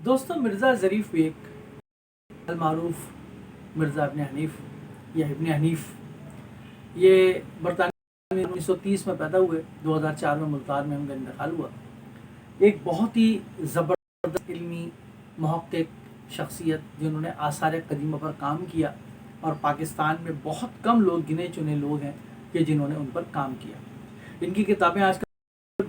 دوستوں، Mirza Zarif bag المعروف مرزا ابن حنیف یا ابن حنیف، یہ برطانیہ میں 1930 میں پیدا ہوئے، 2004 میں ملتان میں ان کا انتقال ہوا۔ ایک بہت ہی زبردست علمی محقق شخصیت جنہوں نے آثار قدیمہ پر کام کیا، اور پاکستان میں بہت کم لوگ، گنے چنے لوگ ہیں کہ جنہوں نے ان پر کام کیا۔ ان کی کتابیں آج کل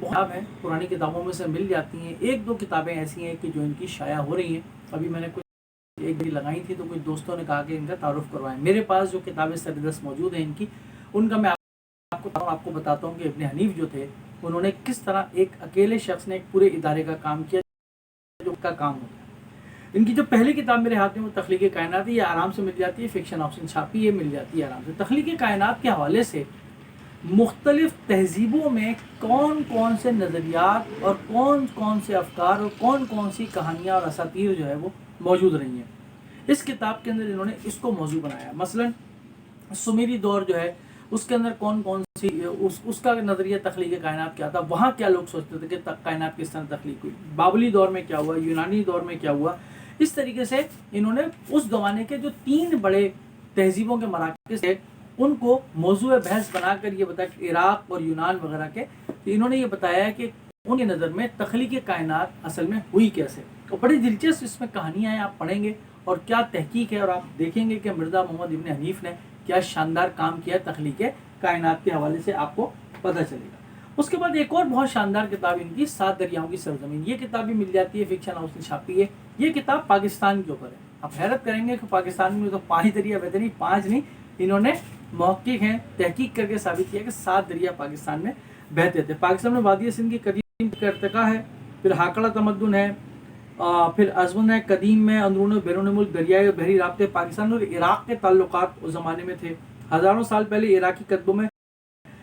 بہت ہیں، پرانی کتابوں میں سے مل جاتی ہیں۔ ایک دو کتابیں ایسی ہیں کہ جو ان کی شائع ہو رہی ہیں۔ ابھی میں نے کچھ ایک بھی لگائی تھی تو کچھ دوستوں نے کہا کہ ان کا تعارف کروائیں۔ میرے پاس جو کتابیں سردست موجود ہیں ان کی، ان کا میں آپ کو بتاتا ہوں کہ ابن حنیف جو تھے، انہوں نے کس طرح ایک اکیلے شخص نے ایک پورے ادارے کا کام کیا جو کا کام ہوتا ہے۔ ان کی جو پہلی کتاب میرے ہاتھ میں وہ تخلیق کائنات ہے، یہ آرام سے مل جاتی ہے، فکشن آپشن چھاپی، یہ مل جاتی ہے آرام سے۔ تخلیق کائنات کے حوالے سے مختلف تہذیبوں میں کون کون سے نظریات اور کون کون سے افکار اور کون کون سی کہانیاں اور اساطیر جو ہے وہ موجود رہی ہیں، اس کتاب کے اندر انہوں نے اس کو موضوع بنایا۔ مثلا سمیری دور جو ہے اس کے اندر کون کون سی اس کا نظریہ تخلیق کائنات کیا تھا، وہاں کیا لوگ سوچتے تھے کہ کائنات کس طرح تخلیق ہوئی، بابلی دور میں کیا ہوا، یونانی دور میں کیا ہوا۔ اس طریقے سے انہوں نے اس زمانے کے جو 3 بڑے تہذیبوں کے مراکز تھے ان کو موضوع بحث بنا کر یہ بتایا کہ عراق اور یونان وغیرہ کے، انہوں نے یہ بتایا کہ ان کی نظر میں تخلیق کائنات اصل میں ہوئی کیسے۔ اور بڑی دلچسپ اس میں کہانیاں ہیں، آپ پڑھیں گے اور کیا تحقیق ہے، اور آپ دیکھیں گے کہ مرزا محمد ابن حنیف نے کیا شاندار کام کیا تخلیق کائنات کے حوالے سے، آپ کو پتہ چلے گا۔ اس کے بعد ایک اور بہت شاندار کتاب ان کی 7 دریاؤں کی سرزمین، یہ کتاب بھی مل جاتی ہے، فکشن ہاؤس نے چھاپی ہے۔ یہ کتاب پاکستان کے اوپر ہے۔ آپ حیرت کریں گے کہ پاکستان میں تو 5 دریا بہتے نہیں، 5 نہیں، انہوں نے محقق ہیں تحقیق کر کے ثابت کیا کہ 7 دریا پاکستان میں بہتے تھے۔ پاکستان میں وادی سندھ کی قدیم کا ارتقا ہے، پھر ہاکڑا تمدن ہے، پھر ازمن ہے قدیم میں اندرون و بیرون ملک دریائے اور بحری رابطے پاکستان اور عراق کے تعلقات اس زمانے میں تھے۔ ہزاروں سال پہلے عراقی کتبوں میں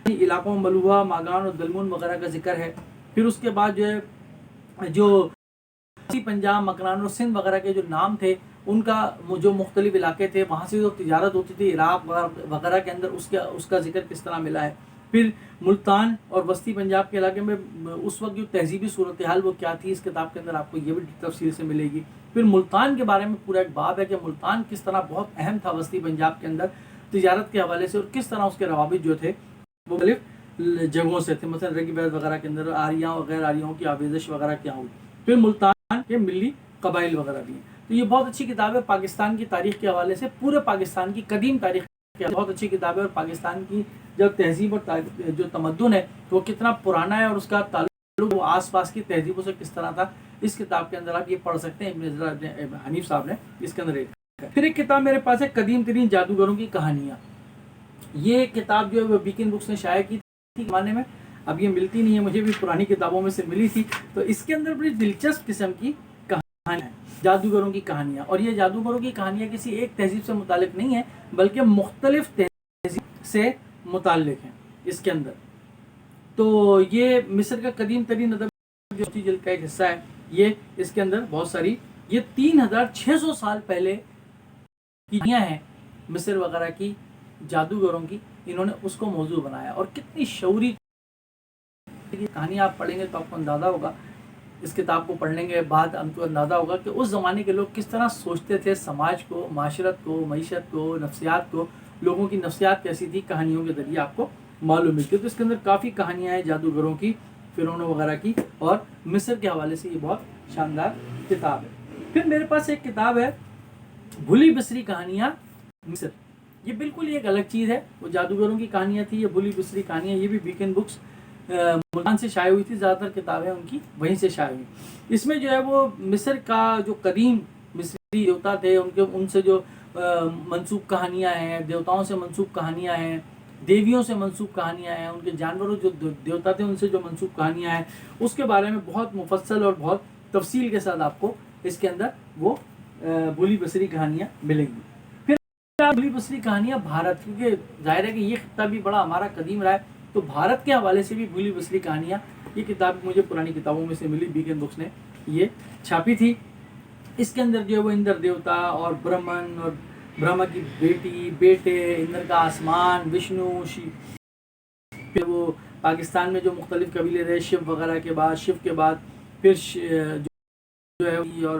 علاقوں میں ملوہ، ماگان اور دلمون وغیرہ کا ذکر ہے۔ پھر اس کے بعد جو ہے جو پنجاب، مکران اور سندھ وغیرہ کے جو نام تھے ان کا جو مختلف علاقے تھے وہاں سے جو تجارت ہوتی تھی عراق وغیرہ کے اندر اس کا ذکر کس طرح ملا ہے۔ پھر ملتان اور وسطی پنجاب کے علاقے میں اس وقت جو تہذیبی صورتحال وہ کیا تھی، اس کتاب کے اندر آپ کو یہ بھی تفصیل سے ملے گی۔ پھر ملتان کے بارے میں پورا ایک باب ہے کہ ملتان کس طرح بہت اہم تھا وسطی پنجاب کے اندر تجارت کے حوالے سے، اور کس طرح اس کے روابط جو تھے مختلف جگہوں سے تھے، مثلا رگی بیت وغیرہ کے اندر آریاں اور غیر آریوں کی آویزش وغیرہ کیا ہوئی۔ پھر ملتان کے ملی قبائل وغیرہ بھی ہیں۔ تو یہ بہت اچھی کتاب ہے پاکستان کی تاریخ کے حوالے سے، پورے پاکستان کی قدیم تاریخ کی بہت اچھی کتاب ہے، اور پاکستان کی جو تہذیب اور جو تمدن ہے وہ کتنا پرانا ہے اور اس کا تعلق وہ آس پاس کی تہذیبوں سے کس طرح تھا، اس کتاب کے اندر آپ یہ پڑھ سکتے ہیں۔ ابن حنیف صاحب نے اس کے اندر ایک پھر ایک کتاب میرے پاس ہے قدیم ترین جادوگروں کی کہانیاں۔ یہ کتاب جو ہے وہ بیکن بکس نے شائع کی تھی زمانے میں، اب یہ ملتی نہیں ہے، مجھے بھی پرانی کتابوں میں سے ملی تھی۔ تو اس کے اندر بڑی دلچسپ قسم کی کہانیاں ہیں، جادوگروں کی کہانیاں، اور یہ جادوگروں کی کہانیاں کسی ایک تہذیب سے متعلق نہیں ہیں بلکہ مختلف تہذیب سے متعلق ہیں اس کے اندر۔ تو یہ مصر کا قدیم ترین ادب جو جلد کا ایک حصہ ہے، یہ اس کے اندر بہت ساری یہ 3600 سال پہلے کی کہانیاں ہیں مصر وغیرہ کی جادوگروں کی، انہوں نے اس کو موضوع بنایا، اور کتنی شعوری کہانیاں آپ پڑھیں گے تو آپ کو اندازہ ہوگا، اس کتاب کو پڑھنے کے بعد ہم کو اندازہ ہوگا کہ اس زمانے کے لوگ کس طرح سوچتے تھے، سماج کو، معاشرت کو، معیشت کو، نفسیات کو، لوگوں کی نفسیات کیسی تھی، کہانیوں کے ذریعے آپ کو معلوم ملتی ہے۔ تو اس کے اندر کافی کہانیاں ہیں جادوگروں کی، فرعونوں وغیرہ کی، اور مصر کے حوالے سے یہ بہت شاندار کتاب ہے۔ پھر میرے پاس ایک کتاب ہے بھولی بسری کہانیاں مصر، یہ بالکل ایک الگ چیز ہے، وہ جادوگروں کی کہانیاں تھی، یہ بھولی بسری کہانیاں، یہ بھی بیکن بکس ملتان سے شائع ہوئی تھی، زیادہ تر کتابیں ان کی وہیں سے شائع ہوئی۔ اس میں جو ہے وہ مصر کا جو قدیم مصری دیوتا تھے ان سے جو منسوب کہانیاں ہیں، دیوتاؤں سے منسوب کہانیاں ہیں، دیویوں سے منسوب کہانیاں ہیں، ان کے جانوروں جو دیوتا تھے ان سے جو منسوب کہانیاں ہیں، اس کے بارے میں بہت مفصل اور بہت تفصیل کے ساتھ آپ کو اس کے اندر وہ بھولی بسری کہانیاں ملیں گی۔ پھر بھولی بسری کہانیاں بھارت، کیونکہ ظاہر ہے کہ یہ خطہ بھی بڑا ہمارا قدیم رہا ہے، تو بھارت کے حوالے سے بھی بھولی بسری کہانیاں، یہ کتاب مجھے پرانی کتابوں میں سے ملی، بیکن بکس نے یہ چھاپی تھی۔ اس کے اندر جو ہے وہ اندر دیوتا اور برہمن اور برہما کی بیٹی، بیٹے، اندر کا آسمان، وشنو، پھر وہ پاکستان میں جو مختلف قبیلے رہے، شیو وغیرہ کے بعد، شیو کے بعد پھر جو ہے اور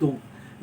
2।